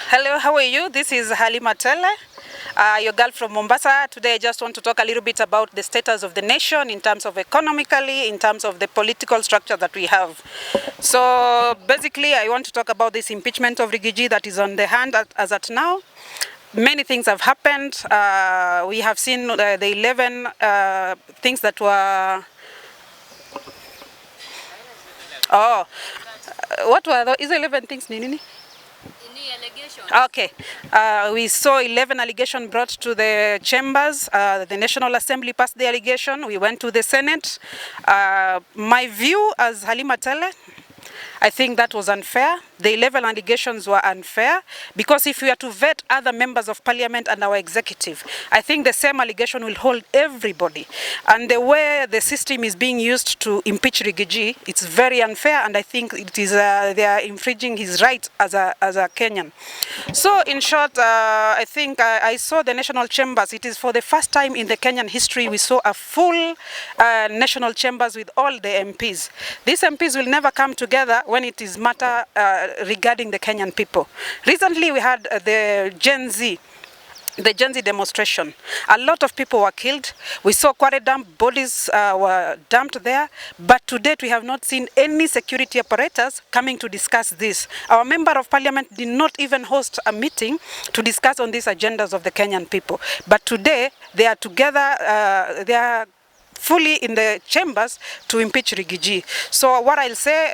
Hello, how are you? This is Halima Tele, your girl from Mombasa. Today I just want to talk a little bit about the status of the nation in terms of economically, in terms of the political structure that we have. So basically I want to talk about this impeachment of Rigiji that is on the hand as at now. Many things have happened. We have seen the 11 things that were... what were those? Is 11 things nini? Okay, we saw 11 allegations brought to the chambers. The National Assembly passed the allegation. We went to the Senate. My view as Halima Tele, I think that was unfair. The 11 allegations were unfair because if we are to vet other members of parliament and our executive, I think the same allegation will hold everybody. And the way the system is being used to impeach Rigiji, it's very unfair, and I think it is they are infringing his right as a Kenyan. So in short, I think I saw the national chambers. It is for the first time in the Kenyan history we saw a full national chambers with all the MPs. These MPs will never come together when it is matter regarding the Kenyan people. Recently we had the Gen Z demonstration. A lot of people were killed. We saw quarry dump, bodies were dumped there, but to date we have not seen any security apparatus coming to discuss this. Our member of parliament did not even host a meeting to discuss on these agendas of the Kenyan people. But today they are together, they are fully in the chambers to impeach Rigiji. So what I'll say,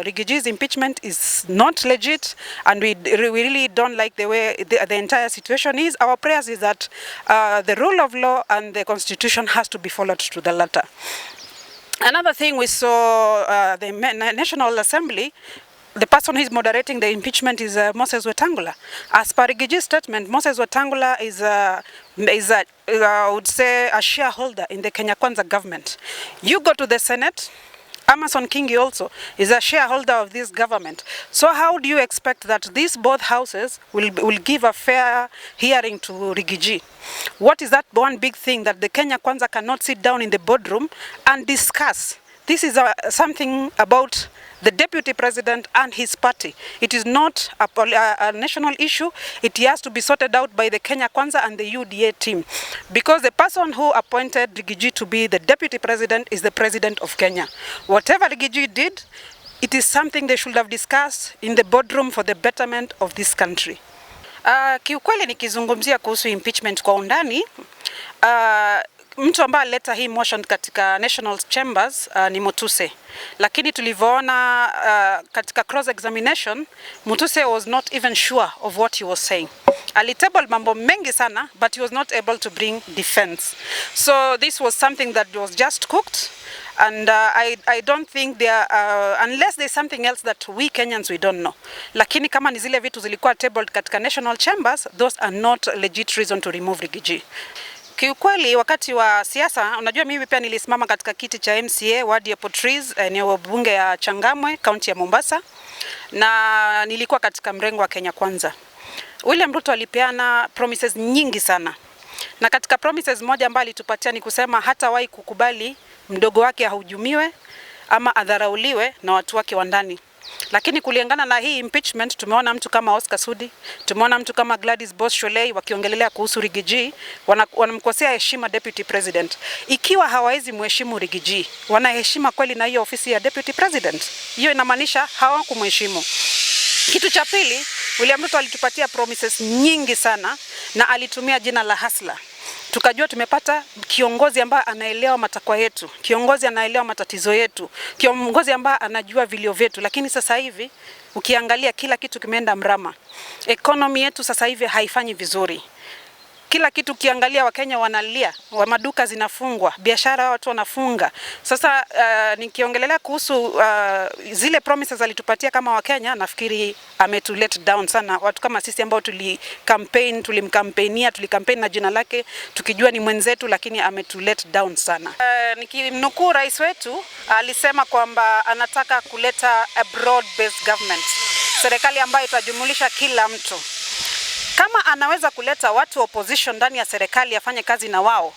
Rigiji's impeachment is not legit, and we really don't like the way the entire situation is. Our prayers is that the rule of law and the constitution has to be followed to the letter. Another thing we saw, the National Assembly, the person who is moderating the impeachment is Moses Wetangula. As per Rigiji's statement, Moses Wetangula is I would say a shareholder in the Kenya Kwanza government. You go to the Senate, Amason Kingi also is a shareholder of this government. So how do you expect that these both houses will give a fair hearing to Rigiji? What is that one big thing that the Kenya Kwanza cannot sit down in the boardroom and discuss? This is something about the deputy president and his party. It is not a national issue. It has to be sorted out by the Kenya Kwanza and the UDA team. Because the person who appointed Rigiji to be the deputy president is the president of Kenya. Whatever Rigiji did, it is something they should have discussed in the boardroom for the betterment of this country. Kiukweli nikizungumzia kuhusu impeachment kwa undani, mtu ambaye alileta hii motion katika national chambers ni Mutuse, lakini tulivyoona katika cross examination Mutuse was not even sure of what he was saying. Alitable mambo mengi sana, but he was not able to bring defense. So this was something that was just cooked, and I don't think there unless there's something else that we Kenyans we don't know. Lakini kama ni zile vitu zilikuwa tabled katika national chambers, those are not legit reason to remove Rigiji. Kiukweli wakati wa siasa, unajua mimi pia nilisimama katika kiti cha MCA wadi ya Potrees, eneo bunge ya Changamwe, kaunti ya Mombasa, na nilikuwa katika mrengo wa Kenya Kwanza. William Ruto alipeana promises nyingi sana. Na katika promises moja ambayo alitupatia ni kusema hatawahi kukubali mdogo wake ahujumiwe ama adharauliwe na watu wake wa ndani. Lakini kulingana na hii impeachment tumeona mtu kama Oscar Sudi, tumeona mtu kama Gladys Boss-Sholei wakiongelelea kuhusu Rigiji, wanamkosea heshima deputy president. Ikiwa hawawezi mheshimu Rigiji, wanaheshima kweli na hiyo ofisi ya deputy president? Hiyo inamaanisha hawakumheshimu. Kitu cha pili, William Ruto alitupatia promises nyingi sana na alitumia jina la hustler. Tukajua tumepata kiongozi ambaye anaelewa matakwa yetu, kiongozi anaelewa matatizo yetu, kiongozi ambaye anajua vilio vyetu. Lakini sasa hivi ukiangalia kila kitu kimeenda mrama. Economy yetu sasa hivi haifanyi vizuri. Kila kitu kiangalia Wakenya wanalia, maduka zinafungwa, biashara watu wanafunga. Sasa nikiongelelea kuhusu zile promises alitupatia kama Wakenya, nafikiri ametu let down sana. Watu kama sisi ambao tulikampeni na jina lake, tukijua ni mwenzetu, lakini ametu let down sana. Nikimnukuu rais wetu, alisema kwamba anataka kuleta a broad based government. Serikali ambayo itajumulisha kila mtu. Kama anaweza kuleta watu opposition ndani ya serikali afanye kazi na wao,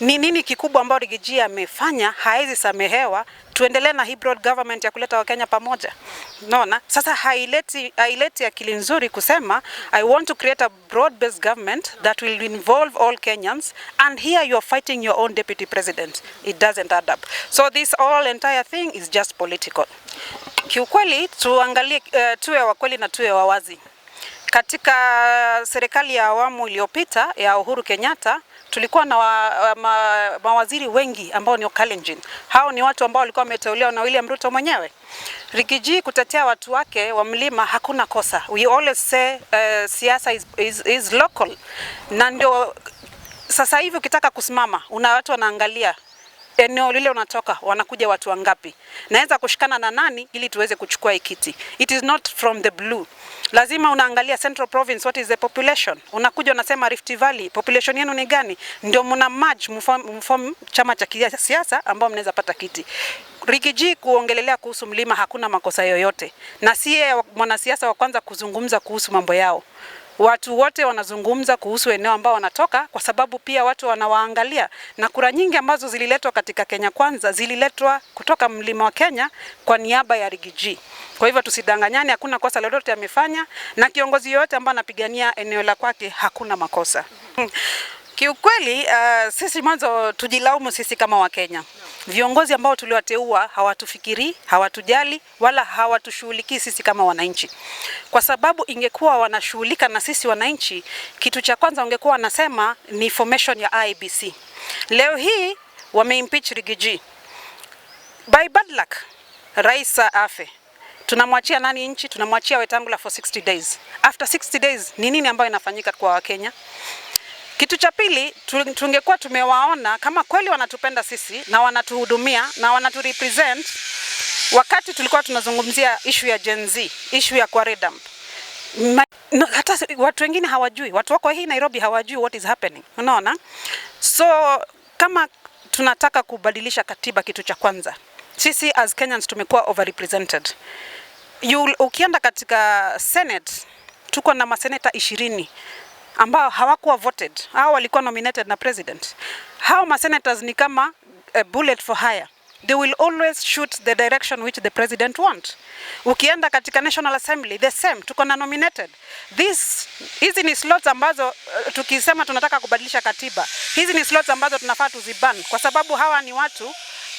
Ni nini kikubwa ambao Rigiji amefanya haezi samehewa? Tuendelee na hii broad government ya kuleta Wakenya pamoja. Naona sasa haileti akili nzuri kusema I want to create a broad based government that will involve all Kenyans, and here you are fighting your own deputy president. It doesn't add up. So this entire thing is just political. Kiukweli tuangalie, tuwe wa kweli na tuwe wawazi. Katika serikali ya awamu iliyopita ya Uhuru Kenyatta tulikuwa na mawaziri wengi ambao ni Wakalenjin. Hao ni watu ambao walikuwa wameteuliwa na William Ruto mwenyewe. Rigiji kutetea watu wake wa mlima hakuna kosa. We always say siasa is local. Na ndio sasa hivi ukitaka kusimama, watu wanaangalia eneo lile unatoka, wanakuja watu wangapi, naweza kushikana na nani ili tuweze kuchukua ikiti. It is not from the blue. Lazima unaangalia Central Province, what is the population. Unakuja unasema Rift Valley, population yenu ni gani? Ndio mna match mform chama cha siasa ambao mnaweza pata kiti. Rigiji kuongelelea kuhusu mlima hakuna makosa yoyote. Na siye mwanasiasa wa kwanza kuzungumza kuhusu mambo yao. Watu wote wanazungumza kuhusu eneo ambao wanatoka kwa sababu pia watu wanawaangalia, na kura nyingi ambazo zililetwa katika Kenya Kwanza zililetwa kutoka mlima wa Kenya kwa niaba ya Rigiji. Kwa hivyo tusidanganyane, hakuna kosa lolote amefanya, na kiongozi yote ambaye anapigania eneo la kwake hakuna makosa. Kiukweli sisi mwanzo tujilaumu sisi kama Wakenya. Viongozi ambao tuliwateua hawatufikiri, hawatujali wala hawatushughulikii sisi kama wananchi. Kwa sababu ingekuwa wanashughulika na sisi wananchi, kitu cha kwanza ungekuwa wanasema ni formation ya IEBC. Leo hii wameimpeach Rigiji. By bad luck, rais afe. Tunamwachia nani nchi? Tunamwachia Wetangula for 60 days. After 60 days ni nini ambayo inafanyika kwa Wakenya? Kitu cha pili, tungekuwa tumewaona kama kweli wanatupenda sisi na wanatuhudumia na wanaturepresent wakati tulikuwa tunazungumzia issue ya Gen Z, issue ya Quarry Dump. Hata watu wengine hawajui, watu wako hii Nairobi hawajui what is happening. Unaona? So kama tunataka kubadilisha katiba, kitu cha kwanza, sisi as Kenyans tumekuwa overrepresented. Ukienda katika Senate, tuko na maseneta 20 ambao hawakuwa voted. Hao walikuwa nominated na president. Hao masenators ni kama a bullet for hire. They will always shoot the direction which the president want. Ukienda katika National Assembly, the same, tuko na nominated. Hizi ni slots ambazo tukisema tunataka kubadilisha katiba. Hizi ni slots ambazo tunafaa tuziban kwa sababu hawa ni watu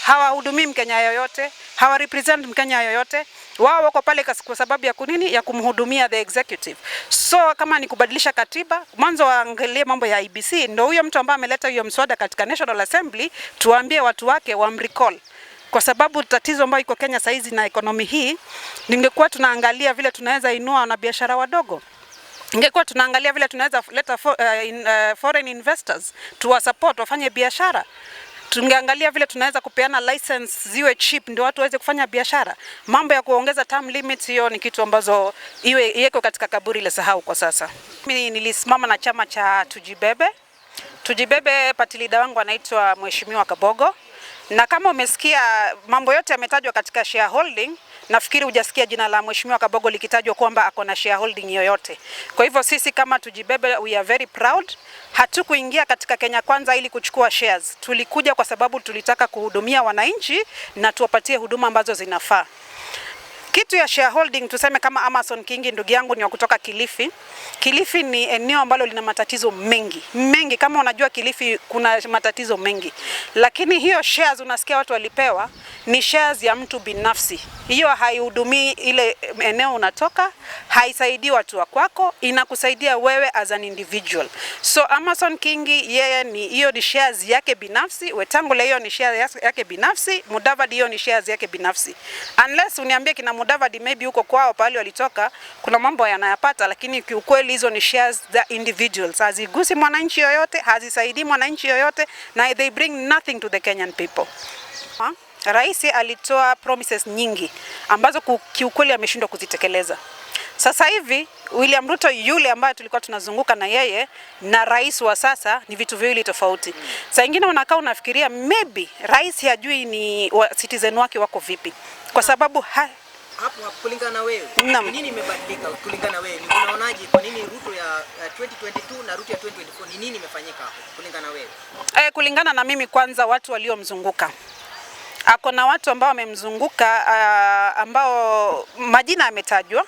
hawahudumii Mkenya yoyote, hawa represent Mkenya yoyote. Wao wako pale kwa sababu ya kunini? Ya kumhudumia the executive. So kama ni kubadilisha katiba, mwanzo waangalie mambo ya IEBC. Ndio huyo mtu ambaye ameleta hiyo mswada katika National Assembly, tuambie watu wake wamrecall. Kwa sababu tatizo ambayo iko Kenya saizi na ekonomi hii, ningekuwa tunaangalia vile tunaweza inua wanabiashara wadogo. Ningekuwa tunaangalia vile tunaweza leta foreign investors tuwa support wafanye biashara. Tungeangalia vile tunaweza kupeana license ziwe cheap ndio watu waweze kufanya biashara. Mambo ya kuongeza term limits, hiyo ni kitu ambazo iweko katika kaburi ile sahau kwa sasa. Mimi nilisimama na chama cha Tujibebe, party leader wangu anaitwa Mheshimiwa Kabogo. Na kama umesikia mambo yote yametajwa katika shareholding, nafikiri hujasikia jina la Mheshimiwa Kabogo likitajwa kwamba ako na shareholding yoyote. Kwa hivyo sisi kama Tujibebe, we are very proud. Hatukuingia katika Kenya Kwanza ili kuchukua shares. Tulikuja kwa sababu tulitaka kuhudumia wananchi na tuwapatie huduma ambazo zinafaa. Kitu ya shareholding, tuseme kama Amason Kingi, ndugu yangu ni wa kutoka Kilifi. Kilifi ni eneo ambalo lina matatizo mengi. Kama unajua Kilifi kuna matatizo mengi. Lakini hiyo shares unasikia watu walipewa ni shares ya mtu binafsi. Hiyo haihudumii ile eneo unatoka, haisaidii watu wa kwako, inakusaidia wewe as an individual. So Amason Kingi yeye hiyo ni shares yake binafsi, Wetangula hiyo ni shares yake binafsi, Mudavadi hiyo ni shares yake binafsi. Unless uniambie kina Mudavadi maybe huko kwao pale walitoka kuna mambo yanayapata, lakini kiukweli hizo ni shares za individuals. Hazigusi mwananchi yoyote, hazisaidii mwananchi yoyote, na they bring nothing to the Kenyan people. Rais alitoa promises nyingi ambazo kiukweli ameshindwa kuzitekeleza. Sasa hivi William Ruto yule ambaye tulikuwa tunazunguka na yeye na rais wa sasa ni vitu viwili tofauti. Saa nyingine unakaa unafikiria maybe rais hajui ni citizen wake wako vipi. Kwa sababu hapo kulingana na wewe. Nini imebadilika kulingana na wewe? Unaonaje kwa nini Ruto ya 2022 na Ruto ya 2024 ni nini imefanyika hapo kulingana na wewe? Kulingana na mimi, kwanza watu waliomzunguka. Ako na watu ambao wamemzunguka ambao majina yametajwa.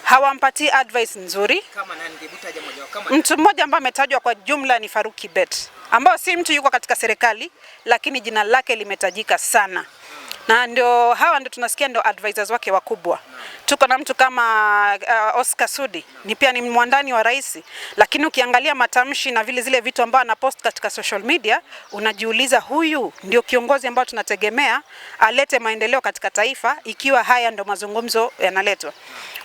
Hawampatii advice nzuri. Kama nani? Ngetaja mmoja kama mtu mmoja ambaye ametajwa kwa jumla ni Faruq Kibet, ambao si mtu yuko katika serikali lakini jina lake limetajika sana. Na ndio hawa ndio tunasikia ndio advisors wake wakubwa. Tuko na mtu kama Oscar Sudi, ni pia ni mwandani wa rais, lakini ukiangalia matamshi na vile zile vitu ambao anapost katika social media, unajiuliza huyu ndio kiongozi ambao tunategemea alete maendeleo katika taifa ikiwa haya ndio mazungumzo yanaletwa.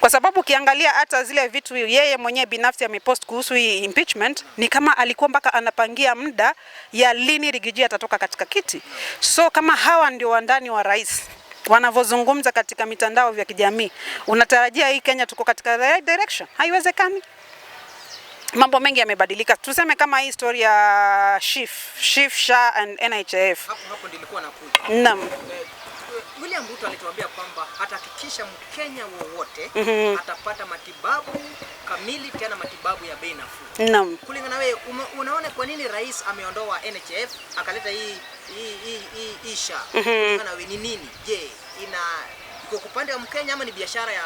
Kwa sababu ukiangalia hata zile vitu yeye mwenyewe binafsi amepost kuhusu hii impeachment, ni kama alikuwa mpaka anapangia muda ya lini Rigiji atatoka katika kiti. So kama hawa ndio wandani wa rais wanavozungumza katika mitandao vya kijamii, unatarajia hii Kenya tuko katika the right direction? Haiwezekani. Mambo mengi yamebadilika. Tuseme kama hii story ya Chief SHA and NHIF. Hapo nilikuwa nakuja. Naam. William Ruto alituambia kwamba hatahakikisha Mkenya wowote atapata matibabu kamili, tena matibabu ya bei nafuu. Naam. Kulingana na wewe, unaona kwa nini rais ameondoa NHIF akaleta hii SHA? Kulingana na wewe ni nini? Je, iko upande wa Mkenya ama ni biashara ya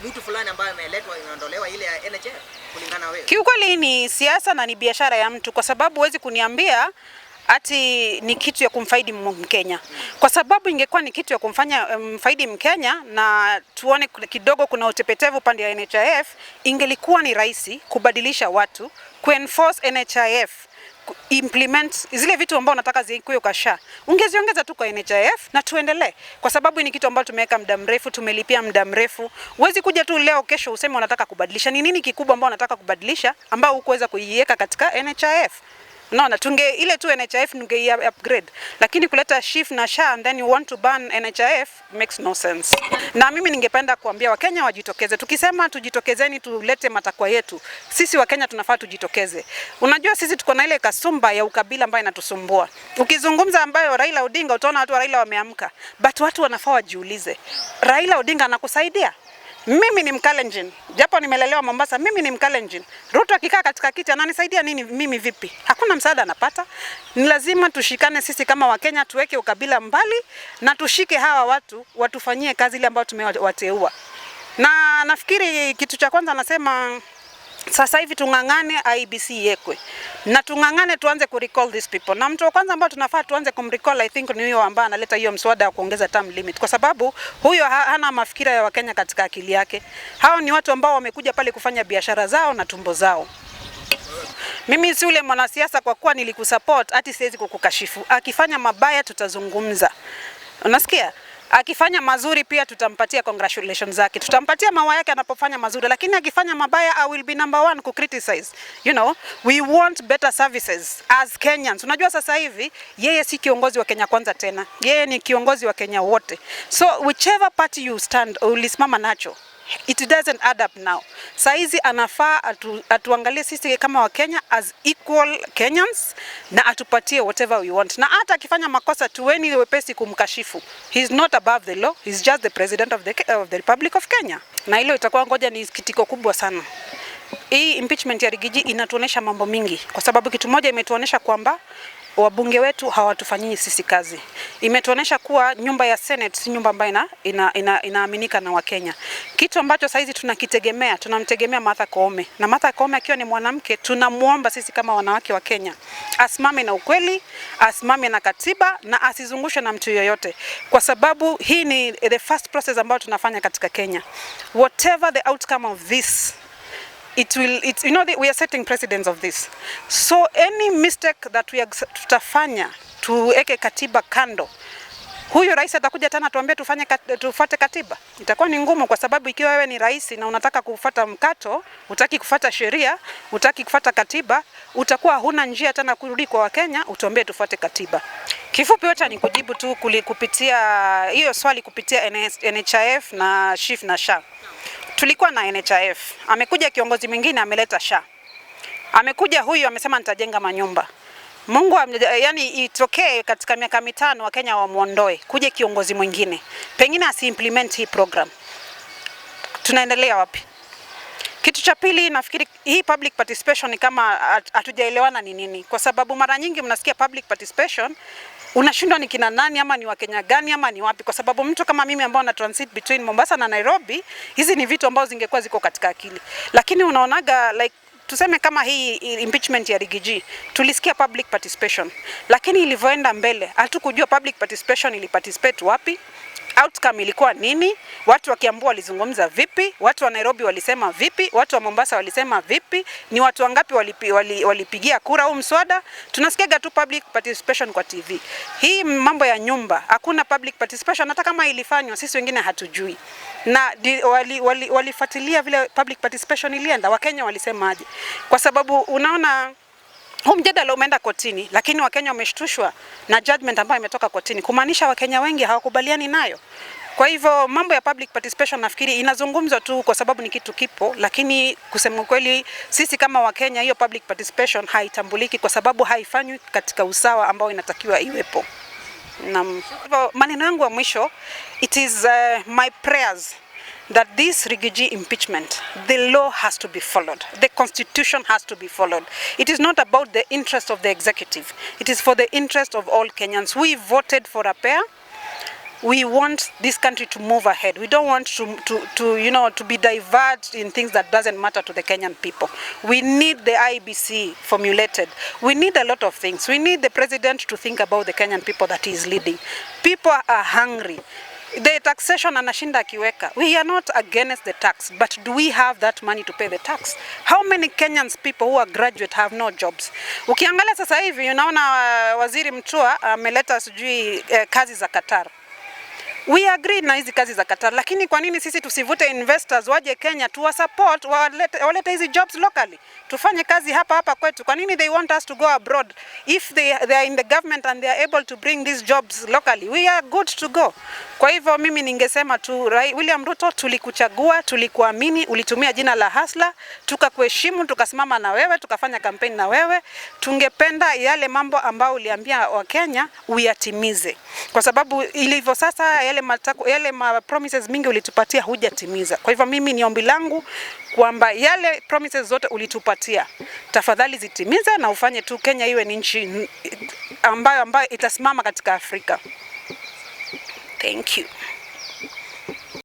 mtu fulani ambaye ameletwa inaondolewa ile ya NHIF? Kulingana na wewe. Kiukweli ni siasa na ni biashara ya mtu, kwa sababu huwezi kuniambia ati ni kitu ya kumfaidi Mkenya. Kwa sababu ingekuwa ni kitu ya kumfanya mfaidi Mkenya na tuone kidogo kuna utepetevu pande ya NHIF, ingelikuwa ni rahisi kubadilisha watu, kuenforce NHIF, implement zile vitu ambao unataka zikuwe kwa SHA. Ungeziongeza tu kwa NHIF na tuendelee. Kwa sababu ni kitu ambacho tumeweka muda mrefu, tumelipia muda mrefu. Huwezi kuja tu leo kesho useme unataka kubadilisha. Ni nini kikubwa ambao unataka kubadilisha ambao hukuweza kuiweka katika NHIF? Naona ile tu NHIF tunge upgrade, lakini kuleta SHIF na SHA and then you want to ban NHIF makes no sense. Na mimi ningependa kuambia Wakenya wajitokeze. Tukisema tujitokezeni tulete matakwa yetu, sisi Wakenya tunafaa tujitokeze. Unajua sisi tuko na ile kasumba ya ukabila ambayo inatusumbua. Ukizungumza ambayo Raila Odinga, utaona watu wa Raila wameamka, but watu wanafaa wajiulize, Raila Odinga anakusaidia? Mimi ni Mkalenjin, japo nimelelewa Mombasa, mimi ni Mkalenjin. Ruto akikaa katika kiti ananisaidia nini mimi vipi? Hakuna msaada anapata. Ni lazima tushikane sisi kama Wakenya, tuweke ukabila mbali na tushike hawa watu watufanyie kazi ile ambayo tumewateua. Na nafikiri kitu cha kwanza nasema sasa hivi tungangane IBC yekwe. Na tungangane tuanze kurecall these people. Na mtu wa kwanza ambao tunafaa tuanze kumrecall I think ni huyo ambaye analeta hiyo mswada wa kuongeza term limit. Kwa sababu huyo hana mafikira ya Wakenya katika akili yake. Hao ni watu ambao wamekuja pale kufanya biashara zao na tumbo zao. Mimi si ule mwanasiasa kwa kuwa nilikusupport ati siwezi kukukashifu. Akifanya mabaya tutazungumza. Unasikia? Akifanya mazuri pia tutampatia congratulations zake. Tutampatia maua yake anapofanya mazuri, lakini akifanya mabaya I will be number one ku criticize. You know, we want better services as Kenyans. Unajua sasa hivi yeye si kiongozi wa Kenya kwanza tena. Yeye ni kiongozi wa Kenya wote. So whichever party you stand ulisimama nacho, it doesn't add up now. Saizi anafaa atuangalie sisi kama wa Kenya as equal Kenyans na atupatie whatever we want. Na hata akifanya makosa tuweni wepesi kumkashifu. He's not above the law. He's just the president of the Republic of Kenya. Na hilo itakuwa ngoja ni kitiko kubwa sana. Hii impeachment ya Rigiji inatuonesha mambo mingi, kwa sababu kitu moja imetuonesha kwamba wabunge wetu hawatufanyii sisi kazi. Imetuonesha kuwa nyumba ya Senate si nyumba ambayo inaaminika na Wakenya. Kitu ambacho saizi tunamtegemea Martha Koome. Na Martha Koome akiwa ni mwanamke, tunamuomba sisi kama wanawake wa Kenya asimame na ukweli, asimame na katiba na asizungushwe na mtu yoyote. Kwa sababu hii ni the first process ambayo tunafanya katika Kenya. Whatever the outcome of this, we are setting precedents of this. So any mistake that tutafanya tuweke katiba kando, huyu rais atakuja tena tuambie tufuate katiba. Itakuwa ni ngumu, kwa sababu ikiwa wewe ni rais na unataka kufuata mkato, utaki kufuata sheria, utaki kufuata katiba, utakuwa huna njia tena kurudi kwa Wakenya utuambie tufuate katiba. Kifupi wacha ni kujibu tu kupitia hiyo swali kupitia NHIF na SHIF na SHA. Tulikuwa na NHIF, amekuja kiongozi mwingine ameleta SHA. Amekuja huyu amesema nitajenga manyumba. Mungu yani itokee katika miaka mitano Wakenya wamuondoe, kuje kiongozi mwingine. Pengine asi-implement hii program. Tunaendelea wapi? Kitu cha pili, nafikiri hii public participation ni kama hatujaelewana ni nini. Kwa sababu mara nyingi mnasikia public participation, unashindwa ni kina nani ama ni Wakenya gani ama ni wapi. Kwa sababu mtu kama mimi ambao na transit between Mombasa na Nairobi, hizi ni vitu ambazo zingekuwa ziko katika akili. Lakini unaonaga like tuseme kama hii impeachment ya Rigiji, tulisikia public participation. Lakini ilivyoenda mbele, hatukujua public participation iliparticipate wapi, outcome ilikuwa nini, watu wa Kiambu walizungumza vipi, watu wa Nairobi walisema vipi, watu wa Mombasa walisema vipi, ni watu wangapi walipigia kura au mswada. Tunasikiaga tu public participation kwa TV. Hii mambo ya nyumba, hakuna public participation, hata kama ilifanywa sisi wengine hatujui. Na walifuatilia vile public participation ilienda, Wakenya walisemaje. Kwa sababu unaona huu mjadala umeenda kotini, lakini Wakenya wameshtushwa na judgment ambayo imetoka kotini, kumaanisha Wakenya wengi hawakubaliani nayo. Kwa hivyo mambo ya public participation nafikiri inazungumzwa tu kwa sababu ni kitu kipo, lakini kusema kweli sisi kama Wakenya hiyo public participation haitambuliki kwa sababu haifanywi katika usawa ambao inatakiwa iwepo. Na maneno yangu ya mwisho, it is my prayers that this Rigiji impeachment, the law has to be followed. The constitution has to be followed. It is not about the interest of the executive. It is for the interest of all Kenyans. We voted for a pair. We want this country to move ahead. We don't want to be diverted in things that doesn't matter to the Kenyan people. We need the IBC formulated. We need a lot of things. We need the president to think about the Kenyan people that he is leading. People are hungry. The taxation anashinda akiweka. We are not against the tax, but do we have that money to pay the tax? How many Kenyans people who are graduate have no jobs? Ukiangalia sasa hivi unaona waziri Mtua ameleta sijui kazi za Qatar. We agree na hizi kazi za Qatar, lakini kwa nini sisi tusivute investors waje Kenya tuwa support walete hizi jobs locally? Tufanye kazi hapa kwetu. Kwa nini they want us to go abroad? If they are in the government and they are able to bring these jobs locally, we are good to go. Kwa hivyo mimi ningesema tu William Ruto, tulikuchagua, tulikuamini, ulitumia jina la hasla, tukakuheshimu, tukasimama na wewe, tukafanya campaign na wewe. Tungependa yale mambo ambao uliambia Wakenya uyatimize. Kwa sababu ilivyo sasa yale promises mingi ulitupatia hujatimiza. Kwa hivyo mimi ni ombi langu kwamba yale promises zote ulitupatia, tafadhali zitimize na ufanye tu Kenya iwe ni nchi ambayo itasimama katika Afrika. Thank you.